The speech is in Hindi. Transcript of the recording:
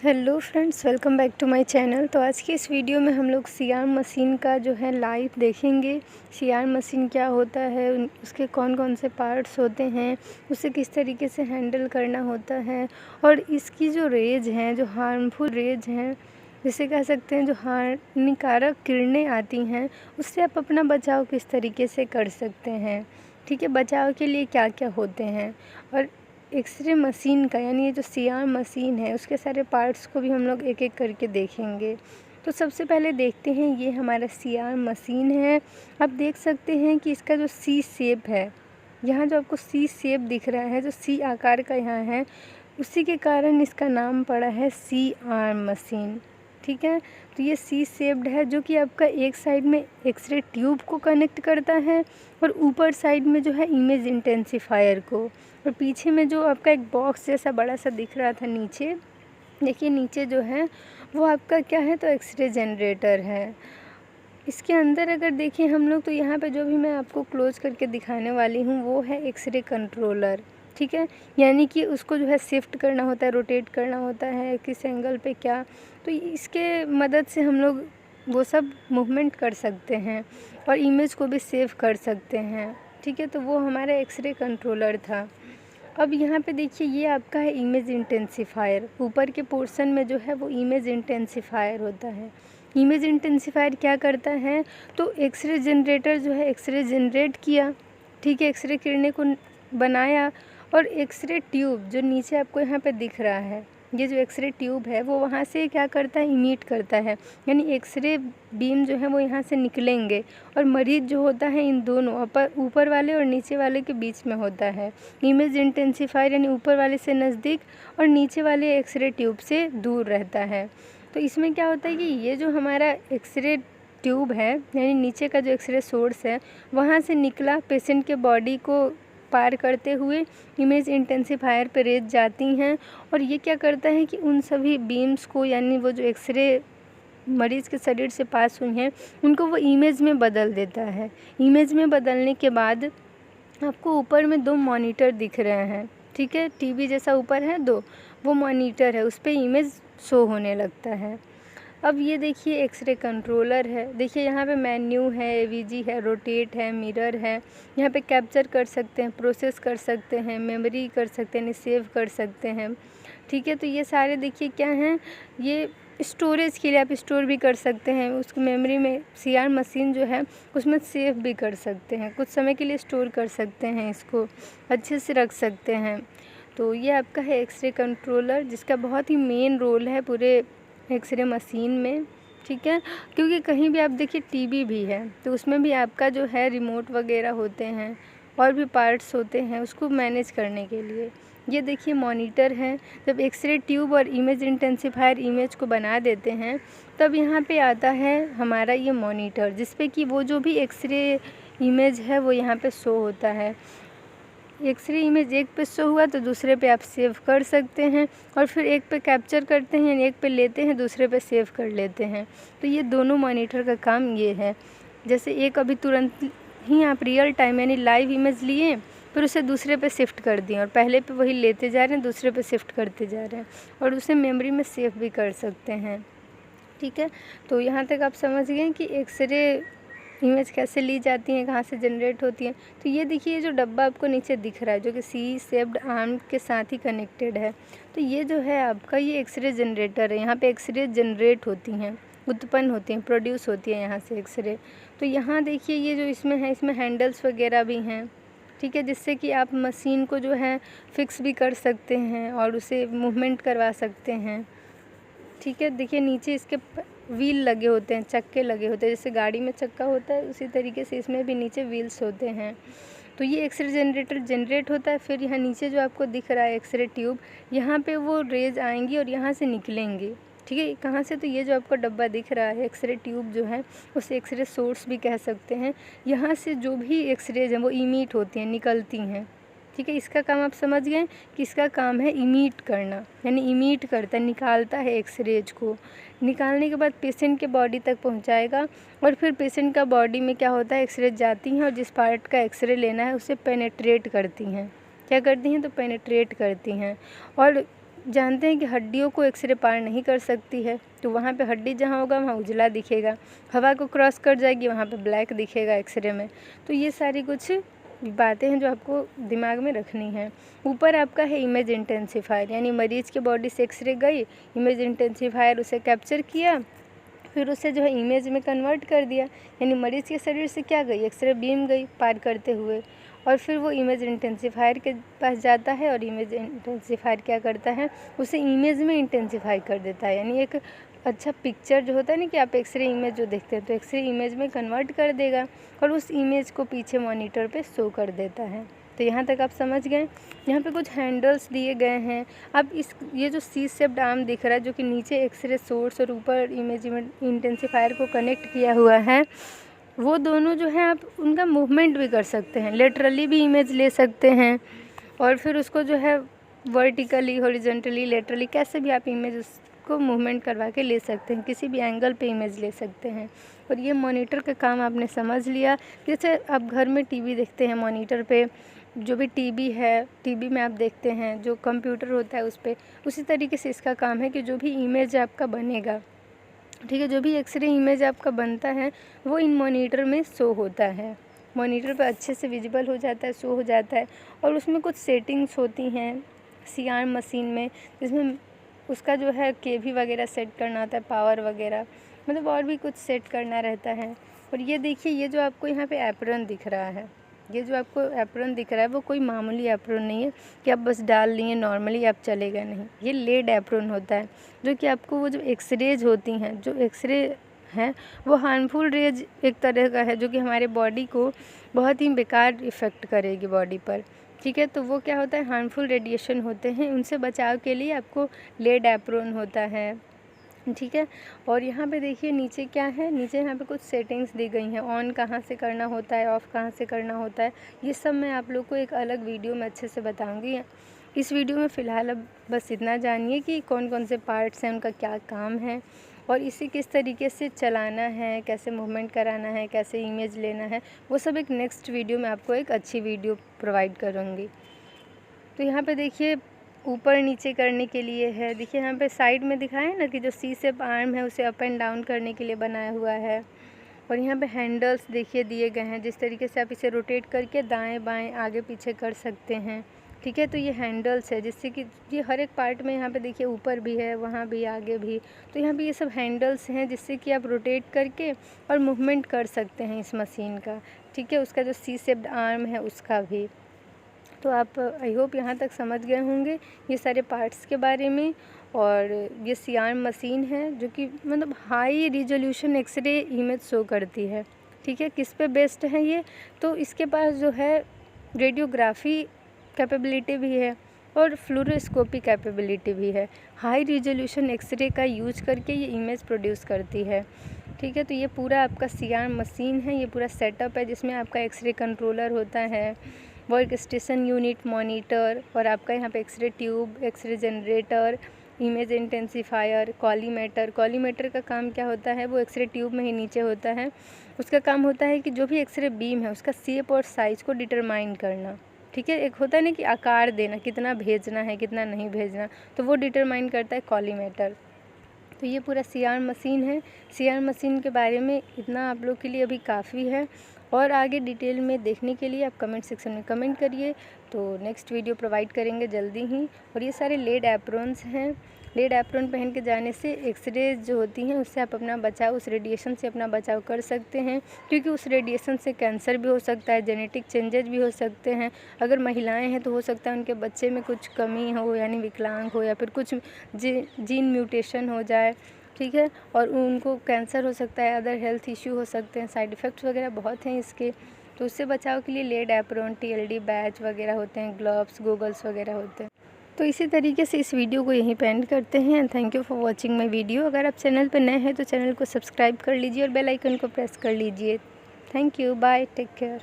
Hello friends, welcome back to my channel. तो आज की इस वीडियो में हम लोग सीआर मशीन का जो है लाइव देखेंगे। सीआर मशीन क्या होता है, उसके कौन कौन से पार्ट्स होते हैं, उसे किस तरीके से हैंडल करना होता है, और इसकी जो रेज हैं, जो हार्मफुल रेज हैं, जिसे कह सकते हैं जो हानिकारक किरणें आती हैं, उससे आप अपना बचाव किस तरीके से कर सकते हैं। ठीक है, बचाव के लिए क्या क्या होते हैं, और एक्सरे मशीन का यानी ये जो सीआर मशीन है उसके सारे पार्ट्स को भी हम लोग एक एक करके देखेंगे। तो सबसे पहले देखते हैं, ये हमारा सीआर मशीन है। आप देख सकते हैं कि इसका जो सी शेप है, यहाँ जो आपको सी शेप दिख रहा है, जो सी आकार का यहाँ है, उसी के कारण इसका नाम पड़ा है सीआर मशीन। ठीक है, तो ये सी शेप्ड है, जो कि आपका एक साइड में एक्सरे ट्यूब को कनेक्ट करता है और ऊपर साइड में जो है इमेज इंटेंसिफायर को, और पीछे में जो आपका एक बॉक्स जैसा बड़ा सा दिख रहा था नीचे, देखिए नीचे जो है वो आपका क्या है, तो एक्सरे जनरेटर है। इसके अंदर अगर देखें हम लोग, तो यहाँ पे जो भी मैं आपको क्लोज करके दिखाने वाली हूँ वो है एक्सरे कंट्रोलर। ठीक है, यानी कि उसको जो है शिफ्ट करना होता है, रोटेट करना होता है, किस एंगल पे क्या, तो इसके मदद से हम लोग वो सब मूवमेंट कर सकते हैं और इमेज को भी सेव कर सकते हैं। ठीक है, तो वो हमारा एक्सरे कंट्रोलर था। अब यहाँ पे देखिए, ये आपका है इमेज इंटेंसिफायर। ऊपर के पोर्शन में जो है वो इमेज इंटेंसिफायर होता है। इमेज इंटेंसिफायर क्या करता है, तो एक्सरे जनरेटर जो है एक्सरे जनरेट किया, ठीक है, एक्सरे किरणें को बनाया, और एक्सरे ट्यूब जो नीचे आपको यहाँ पे दिख रहा है, ये जो एक्सरे ट्यूब है वो वहाँ से क्या करता है, इमिट करता है, यानी एक्सरे बीम जो है वो यहाँ से निकलेंगे, और मरीज जो होता है इन दोनों ऊपर वाले और नीचे वाले के बीच में होता है। इमेज इंटेंसिफायर यानी ऊपर वाले से नज़दीक और नीचे वाले एक्सरे ट्यूब से दूर रहता है। तो इसमें क्या होता है कि ये जो हमारा एक्सरे ट्यूब है, यानी नीचे का जो एक्सरे सोर्स है, वहाँ से निकला पेशेंट के बॉडी को पार करते हुए इमेज इंटेंसिफायर पे रेज जाती हैं, और ये क्या करता है कि उन सभी बीम्स को, यानी वो जो एक्सरे मरीज़ के शरीर से पास हुई हैं, उनको वो इमेज में बदल देता है। इमेज में बदलने के बाद आपको ऊपर में 2 मॉनिटर दिख रहे हैं। ठीक है, टीवी जैसा ऊपर है 2, वो मॉनिटर है, उस पर इमेज शो होने लगता है। अब ये देखिए एक्सरे कंट्रोलर है। देखिए यहाँ पे मेन्यू है, एवीजी है, रोटेट है, मिरर है। यहाँ पे कैप्चर कर सकते हैं, प्रोसेस कर सकते हैं, मेमोरी कर सकते हैं, सेव कर सकते हैं। ठीक है, तो ये सारे देखिए क्या हैं, ये स्टोरेज के लिए आप स्टोर भी कर सकते हैं। उसकी मेमोरी में सीआर मशीन जो है उसमें सेव भी कर सकते हैं, कुछ समय के लिए स्टोर कर सकते हैं, इसको अच्छे से रख सकते हैं। तो ये आपका है एक्सरे कंट्रोलर, जिसका बहुत ही मेन रोल है पूरे एक्सरे मशीन में। ठीक है, क्योंकि कहीं भी आप देखिए टीवी भी है, तो उसमें भी आपका जो है रिमोट वगैरह होते हैं और भी पार्ट्स होते हैं उसको मैनेज करने के लिए। ये देखिए मॉनिटर है। जब एक्सरे ट्यूब और इमेज इंटेंसिफायर इमेज को बना देते हैं, तब यहाँ पे आता है हमारा ये मॉनिटर, जिस पे कि वो जो भी एक्सरे इमेज है वो यहाँ पे शो होता है। एक्सरे इमेज एक पे शो हुआ तो दूसरे पे आप सेव कर सकते हैं, और फिर एक पे कैप्चर करते हैं, एक पे लेते हैं, दूसरे पे सेव कर लेते हैं। तो ये दोनों मॉनिटर का काम ये है। जैसे एक अभी तुरंत ही आप रियल टाइम यानी लाइव इमेज लिए, फिर उसे दूसरे पे शिफ्ट कर दिए, और पहले पे वही लेते जा रहे हैं, दूसरे पे शिफ्ट करते जा रहे हैं, और उसे मेमोरी में सेव भी कर सकते हैं। ठीक है, तो यहाँ तक आप समझ गए कि एक्सरे इमेज कैसे ली जाती हैं, कहाँ से जनरेट होती हैं। तो ये देखिए जो डब्बा आपको नीचे दिख रहा है, जो कि सी शेप्ड आर्म के साथ ही कनेक्टेड है, तो ये जो है आपका ये एक्सरे जनरेटर है। यहाँ पे एक्सरे जनरेट होती हैं, उत्पन्न होती हैं, प्रोड्यूस होती है यहाँ से एक्सरे। तो यहाँ देखिए ये जो इसमें है, इसमें हैंडल्स वगैरह भी हैं। ठीक है, जिससे कि आप मशीन को जो है फिक्स भी कर सकते हैं और उसे मूवमेंट करवा सकते हैं। ठीक है, देखिए नीचे इसके व्हील लगे होते हैं, चक्के लगे होते हैं, जैसे गाड़ी में चक्का होता है उसी तरीके से इसमें भी नीचे व्हील्स होते हैं। तो ये एक्सरे जनरेटर जनरेट होता है, फिर यहाँ नीचे जो आपको दिख रहा है एक्सरे ट्यूब, यहाँ पे वो रेज आएंगी और यहाँ से निकलेंगी। ठीक है, कहाँ से, तो ये जो आपको डब्बा दिख रहा है एक्सरे ट्यूब जो है, उसे एक्सरे सोर्स भी कह सकते हैं। यहाँ से जो भी एक्सरेज हैं वो इमिट होती हैं, निकलती हैं। ठीक है, इसका काम आप समझ गए कि इसका काम है इमिट करना, यानी इमिट करता है, निकालता है एक्सरेज को। निकालने के बाद पेशेंट के बॉडी तक पहुंचाएगा, और फिर पेशेंट का बॉडी में क्या होता है, एक्सरेज जाती हैं और जिस पार्ट का एक्सरे लेना है उसे पेनेट्रेट करती हैं। क्या करती हैं, तो पेनेट्रेट करती हैं, और जानते हैं कि हड्डियों को एक्सरे पार नहीं कर सकती है, तो वहाँ पे हड्डी जहाँ होगा वहाँ उजला दिखेगा, हवा को क्रॉस कर जाएगी वहाँ पे ब्लैक दिखेगा एक्सरे में। तो ये सारी कुछ बातें हैं जो आपको दिमाग में रखनी है। ऊपर आपका है इमेज इंटेंसिफायर, यानी मरीज़ के बॉडी से एक्सरे गई, इमेज इंटेंसिफायर उसे कैप्चर किया, फिर उसे जो है इमेज में कन्वर्ट कर दिया, यानी मरीज़ के शरीर से क्या गई, एक्सरे बीम गई पार करते हुए, और फिर वो इमेज इंटेंसिफायर के पास जाता है और इमेज इंटेंसिफायर क्या करता है, उसे इमेज में इंटेंसिफाई कर देता है। यानी एक अच्छा पिक्चर जो होता है ना कि आप एक्सरे इमेज जो देखते हैं तो एक्सरे इमेज में कन्वर्ट कर देगा और उस इमेज को पीछे मॉनिटर पे शो कर देता है। तो यहाँ तक आप समझ गए। यहाँ पे कुछ हैंडल्स दिए गए हैं। अब ये जो सी शेप्ड आर्म दिख रहा है जो कि नीचे एक्सरे सोर्स और ऊपर इमेज इंटेंसिफायर को कनेक्ट किया हुआ है, वो दोनों जो है आप उनका मूवमेंट भी कर सकते हैं, लेटरली भी इमेज ले सकते हैं और फिर उसको जो है वर्टिकली, हॉरिजॉन्टली, लेटरली कैसे भी आप इमेज उसको मूवमेंट करवा के ले सकते हैं, किसी भी एंगल पे इमेज ले सकते हैं। और ये मॉनिटर का काम आपने समझ लिया। जैसे आप घर में टीवी देखते हैं, मॉनिटर पे जो भी टीवी है, टीवी में आप देखते हैं जो कंप्यूटर होता है उस पर, उसी तरीके से इसका काम है कि जो भी इमेज आपका बनेगा, ठीक है, जो भी एक्सरे इमेज आपका बनता है वो इन मॉनिटर में शो होता है, मॉनिटर पे अच्छे से विजिबल हो जाता है, शो हो जाता है। और उसमें कुछ सेटिंग्स होती हैं सीआर मशीन में, जिसमें उसका जो है केवी वगैरह सेट करना होता है, पावर वगैरह, मतलब और भी कुछ सेट करना रहता है। और ये देखिए, ये जो आपको यहाँ पे एप्रन दिख रहा है, ये जो आपको एप्रन दिख रहा है वो कोई मामूली एप्रन नहीं है कि आप बस डाल लिए नॉर्मली आप चले गए, नहीं, ये लेड एप्रन होता है जो कि आपको वो जो एक्सरेज होती हैं, जो एक्सरे हैं वो हार्मफुल रेज एक तरह का है जो कि हमारे बॉडी को बहुत ही बेकार इफ़ेक्ट करेगी बॉडी पर, ठीक है। तो वो क्या होता है, हार्मफुल रेडिएशन होते हैं, उनसे बचाव के लिए आपको लेड एप्रन होता है, ठीक है। और यहाँ पे देखिए नीचे क्या है, नीचे यहाँ पे कुछ सेटिंग्स दी गई हैं, ऑन कहाँ से करना होता है, ऑफ़ कहाँ से करना होता है, ये सब मैं आप लोग को एक अलग वीडियो में अच्छे से बताऊँगी। इस वीडियो में फ़िलहाल अब बस इतना जानिए कि कौन कौन से पार्ट्स हैं, उनका क्या काम है और इसे किस तरीके से चलाना है, कैसे मूवमेंट कराना है, कैसे इमेज लेना है, वो सब एक नेक्स्ट वीडियो में आपको एक अच्छी वीडियो प्रोवाइड करूँगी। तो यहाँ पे देखिए ऊपर नीचे करने के लिए है, देखिए यहाँ पे साइड में दिखाया है ना कि जो सी शेप आर्म है उसे अप एंड डाउन करने के लिए बनाया हुआ है। और यहाँ पे हैंडल्स देखिए दिए गए हैं, जिस तरीके से आप इसे रोटेट करके दाएं बाएं आगे पीछे कर सकते हैं, ठीक है। तो ये हैंडल्स है जिससे कि ये हर एक पार्ट में यहाँ पे देखिए ऊपर भी है, वहाँ भी, आगे भी, तो यहाँ पे ये सब हैंडल्स हैं जिससे कि आप रोटेट करके और मूवमेंट कर सकते हैं इस मशीन का, ठीक है। उसका जो सी शेप्ड आर्म है उसका भी। तो आप आई होप यहाँ तक समझ गए होंगे ये सारे पार्ट्स के बारे में। और ये सीआर मशीन है जो कि मतलब high resolution x ray image show करती है, ठीक है। किस पे बेस्ड है ये, तो इसके पास जो है रेडियोग्राफी कैपेबिलिटी भी है और फ्लोरोस्कोपी कैपेबिलिटी भी है। हाई रिजोल्यूशन एक्सरे का यूज करके ये इमेज प्रोड्यूस करती है, ठीक है। तो ये पूरा आपका सीआर मशीन है, ये पूरा सेटअप है जिसमें आपका एक्सरे कंट्रोलर होता है, वर्क स्टेशन यूनिट, मॉनिटर और आपका यहाँ पे x ray tube, x ray generator, image intensifier, collimator. Collimator का काम क्या होता है, वो एक्सरे ट्यूब में ही नीचे होता है। उसका काम होता है कि जो भी एक्सरे बीम है उसका शेप और साइज़ को डिटरमाइन करना, ठीक है। एक होता है ना कि आकार देना, कितना भेजना है कितना नहीं भेजना, तो वो डिटरमाइन करता है कॉलीमेटर। तो ये पूरा सीआर मशीन है। सीआर मशीन के बारे में इतना आप लोग के लिए अभी काफ़ी है और आगे डिटेल में देखने के लिए आप कमेंट सेक्शन में कमेंट करिए, तो नेक्स्ट वीडियो प्रोवाइड करेंगे जल्दी ही। और ये सारे लेड एप्रॉन्स हैं, लेड एप्रॉन पहन के जाने से एक्सरे जो होती हैं उससे आप अपना बचाव, उस रेडिएशन से अपना बचाव कर सकते हैं, क्योंकि उस रेडिएशन से कैंसर भी हो सकता है, जेनेटिक चेंजेज भी हो सकते हैं। अगर महिलाएं हैं तो हो सकता है उनके बच्चे में कुछ कमी हो, यानी विकलांग हो, या फिर कुछ जीन म्यूटेशन हो जाए, ठीक है, और उनको कैंसर हो सकता है, अदर हेल्थ इश्यू हो सकते हैं, साइड इफ़ेक्ट्स वगैरह बहुत हैं इसके। तो उससे बचाव के लिए लेड एप्रॉन, TLD बैच वगैरह होते हैं, ग्लव्स, गॉगल्स वगैरह होते हैं। तो इसी तरीके से इस वीडियो को यहीं पे एंड करते हैं। Thank you for watching my video. अगर आप चैनल पर नए हैं तो चैनल को सब्सक्राइब कर लीजिए और बेल आइकन को प्रेस कर लीजिए। Thank you, bye, take care.